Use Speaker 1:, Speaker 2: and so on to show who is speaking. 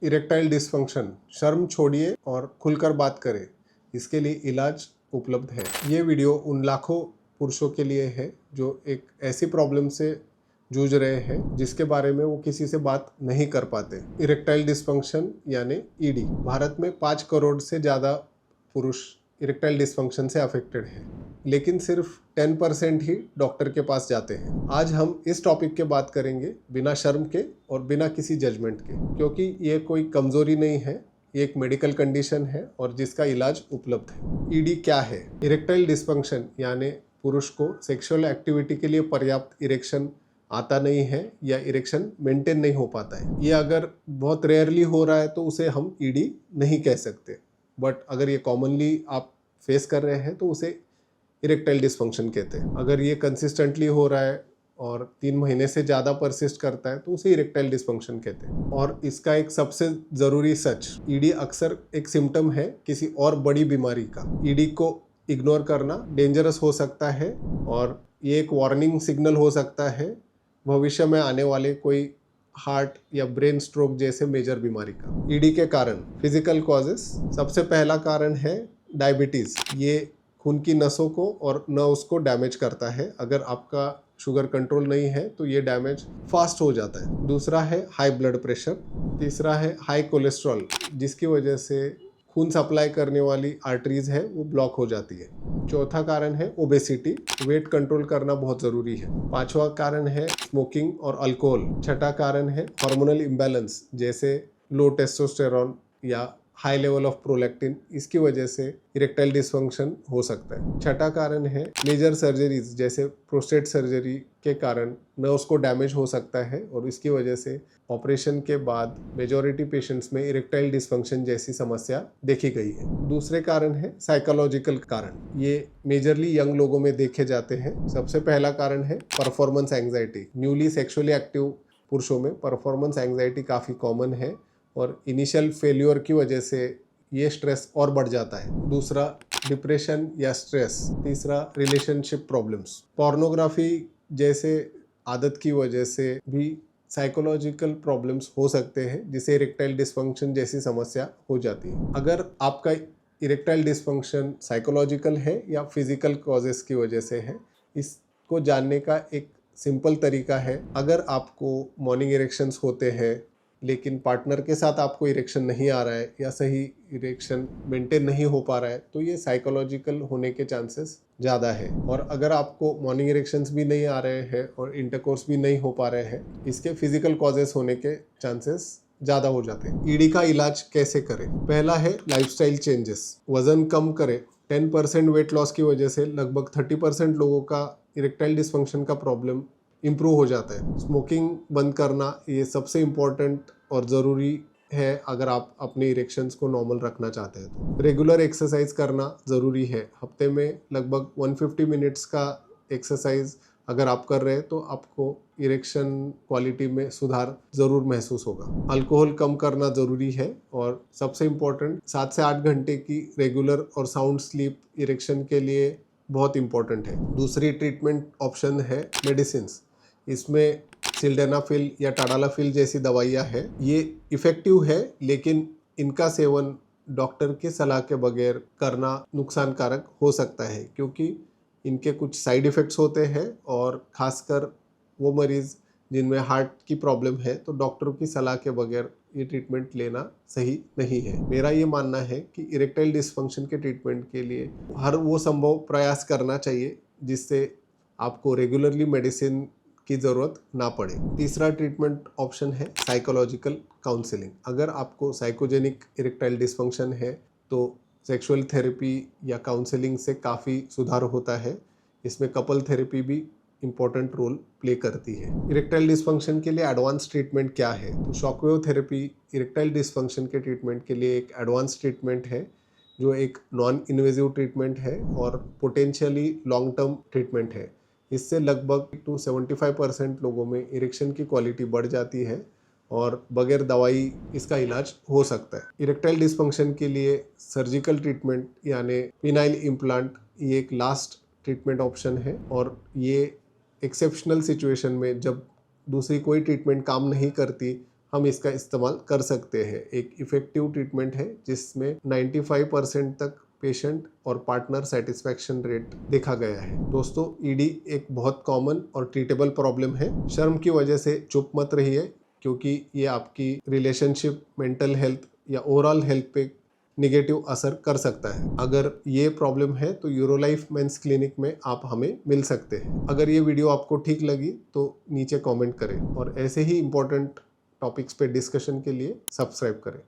Speaker 1: Erectile dysfunction, शर्म छोड़िए और खुलकर बात करें, इसके लिए इलाज उपलब्ध है। ये वीडियो उन लाखों पुरुषों के लिए है जो एक ऐसी प्रॉब्लम से जूझ रहे हैं जिसके बारे में वो किसी से बात नहीं कर पाते। इरेक्टाइल डिस्फंक्शन यानी ईडी। भारत में 5 करोड़ से ज़्यादा पुरुष इरेक्टाइल डिस्फंक्शन से अफेक्टेड हैं, लेकिन सिर्फ 10% ही डॉक्टर के पास जाते हैं। आज हम इस टॉपिक के बात करेंगे बिना शर्म के और बिना किसी जजमेंट के, क्योंकि ये कोई कमजोरी नहीं है, ये एक मेडिकल कंडीशन है और जिसका इलाज उपलब्ध है। ईडी क्या है? इरेक्टाइल डिस्फंक्शन यानी पुरुष को सेक्सुअल एक्टिविटी के लिए पर्याप्त इरेक्शन आता नहीं है या इरेक्शन मेंटेन नहीं हो पाता है। ये अगर बहुत रेयरली हो रहा है तो उसे हम ईडी नहीं कह सकते, बट अगर ये कॉमनली आप फेस कर रहे हैं तो उसे इरेक्टाइल डिस्फंक्शन कहते हैं। अगर ये कंसिस्टेंटली हो रहा है और 3 महीने से ज़्यादा परसिस्ट करता है तो उसे इरेक्टाइल डिस्फंक्शन कहते हैं। और इसका एक सबसे ज़रूरी सच, ईडी अक्सर एक सिम्टम है किसी और बड़ी बीमारी का। ईडी को इग्नोर करना डेंजरस हो सकता है और ये एक वार्निंग सिग्नल हो सकता है भविष्य में आने वाले कोई हार्ट या ब्रेन स्ट्रोक जैसे मेजर बीमारी का। ईडी के कारण फिजिकल कॉजेस, सबसे पहला कारण है डायबिटीज़। ये खून की नसों को और नर्व्स को डैमेज करता है। अगर आपका शुगर कंट्रोल नहीं है तो ये डैमेज फास्ट हो जाता है। दूसरा है हाई ब्लड प्रेशर। तीसरा है हाई कोलेस्ट्रॉल, जिसकी वजह से खून सप्लाई करने वाली आर्टरीज है वो ब्लॉक हो जाती है। चौथा कारण है ओबेसिटी, वेट कंट्रोल करना बहुत ज़रूरी है। पांचवा कारण है स्मोकिंग और अल्कोहल। छठा कारण है हार्मोनल इम्बैलेंस, जैसे लो टेस्टोस्टेरॉन या हाई लेवल ऑफ प्रोलैक्टिन, इसकी वजह से इरेक्टाइल डिस्फंक्शन हो सकता है। छठा कारण है मेजर सर्जरीज, जैसे प्रोस्टेट सर्जरी के कारण नर्व्स को डैमेज हो सकता है और इसकी वजह से ऑपरेशन के बाद मेजॉरिटी पेशेंट्स में इरेक्टाइल डिस्फंक्शन जैसी समस्या देखी गई है। दूसरे कारण है साइकोलॉजिकल कारण। ये मेजरली यंग लोगों में देखे जाते हैं। सबसे पहला कारण है performance anxiety. Newly sexually active पुरुषों में परफॉर्मेंस एंग्जाइटी काफ़ी कॉमन है और इनिशियल फेल्योर की वजह से ये स्ट्रेस और बढ़ जाता है। दूसरा डिप्रेशन या स्ट्रेस। तीसरा रिलेशनशिप प्रॉब्लम्स। पोर्नोग्राफी जैसे आदत की वजह से भी साइकोलॉजिकल प्रॉब्लम्स हो सकते हैं, जिसे इरेक्टाइल डिस्फंक्शन जैसी समस्या हो जाती है। अगर आपका इरेक्टाइल डिस्फंक्शन साइकोलॉजिकल है या फिजिकल कॉजेस की वजह से है, इसको जानने का एक सिंपल तरीका है। अगर आपको मॉर्निंग इरेक्शंस होते हैं लेकिन पार्टनर के साथ आपको इरेक्शन नहीं आ रहा है या सही इरेक्शन मेंटेन नहीं हो पा रहा है, तो ये साइकोलॉजिकल होने के चांसेस ज़्यादा है। और अगर आपको मॉर्निंग इरेक्शंस भी नहीं आ रहे हैं और इंटरकोर्स भी नहीं हो पा रहे हैं, इसके फिजिकल कॉजेस होने के चांसेस ज़्यादा हो जाते हैं। ईडी का इलाज कैसे करें? पहला है लाइफस्टाइल चेंजेस। वजन कम करें। 10% वेट लॉस की वजह से लगभग 30% लोगों का इरेक्टाइल डिस्फंक्शन का प्रॉब्लम इम्प्रूव हो जाता है। स्मोकिंग बंद करना ये सबसे इम्पॉर्टेंट और ज़रूरी है अगर आप अपने इरेक्शंस को नॉर्मल रखना चाहते हैं तो। रेगुलर एक्सरसाइज करना ज़रूरी है। हफ्ते में लगभग 150 मिनट्स का एक्सरसाइज अगर आप कर रहे हैं तो आपको इरेक्शन क्वालिटी में सुधार ज़रूर महसूस होगा। अल्कोहल कम करना ज़रूरी है और सबसे इम्पॉर्टेंट 7 से 8 घंटे की रेगुलर और साउंड स्लीप इरेक्शन के लिए बहुत इम्पॉर्टेंट है। दूसरी ट्रीटमेंट ऑप्शन है मेडिसिन। इसमें सिल्डेनाफिल या टाडालाफिल जैसी दवाइयाँ हैं। ये इफ़ेक्टिव है, लेकिन इनका सेवन डॉक्टर की सलाह के बगैर करना नुकसानकारक हो सकता है, क्योंकि इनके कुछ साइड इफ़ेक्ट्स होते हैं और ख़ासकर वो मरीज़ जिनमें हार्ट की प्रॉब्लम है, तो डॉक्टरों की सलाह के बगैर ये ट्रीटमेंट लेना सही नहीं है। मेरा ये मानना है कि इरेक्टाइल डिस्फंक्शन के ट्रीटमेंट के लिए हर वो संभव प्रयास करना चाहिए जिससे आपको रेगुलरली मेडिसिन की ज़रूरत ना पड़े। तीसरा ट्रीटमेंट ऑप्शन है साइकोलॉजिकल काउंसलिंग। अगर आपको साइकोजेनिक इरेक्टाइल डिस्फंक्शन है तो सेक्सुअल थेरेपी या काउंसलिंग से काफ़ी सुधार होता है। इसमें कपल थेरेपी भी इम्पॉर्टेंट रोल प्ले करती है। इरेक्टाइल डिस्फंक्शन के लिए एडवांस ट्रीटमेंट क्या है? तो शॉकवेव थेरेपी इरेक्टाइल डिस्फंक्शन के ट्रीटमेंट के लिए एक एडवांस ट्रीटमेंट है, जो एक नॉन इन्वेजिव ट्रीटमेंट है और पोटेंशियली लॉन्ग टर्म ट्रीटमेंट है। इससे लगभग 75% लोगों में इरेक्शन की क्वालिटी बढ़ जाती है और बगैर दवाई इसका इलाज हो सकता है। इरेक्टाइल डिस्फंक्शन के लिए सर्जिकल ट्रीटमेंट यानी पिनाइल इम्प्लांट ये एक लास्ट ट्रीटमेंट ऑप्शन है और ये एक्सेप्शनल सिचुएशन में जब दूसरी कोई ट्रीटमेंट काम नहीं करती, हम इसका इस्तेमाल कर सकते हैं। एक इफ़ेक्टिव ट्रीटमेंट है जिसमें 95% तक पेशेंट और पार्टनर सेटिस्फैक्शन रेट देखा गया है। दोस्तों, ईडी एक बहुत कॉमन और ट्रीटेबल प्रॉब्लम है। शर्म की वजह से चुप मत रहिए, क्योंकि ये आपकी रिलेशनशिप, मेंटल हेल्थ या ओवरऑल हेल्थ पे निगेटिव असर कर सकता है। अगर ये प्रॉब्लम है तो यूरोलाइफ मेंस क्लिनिक में आप हमें मिल सकते हैं। अगर ये वीडियो आपको ठीक लगी तो नीचे कमेंट करें और ऐसे ही इंपॉर्टेंट टॉपिक्स पे डिस्कशन के लिए सब्सक्राइब करें।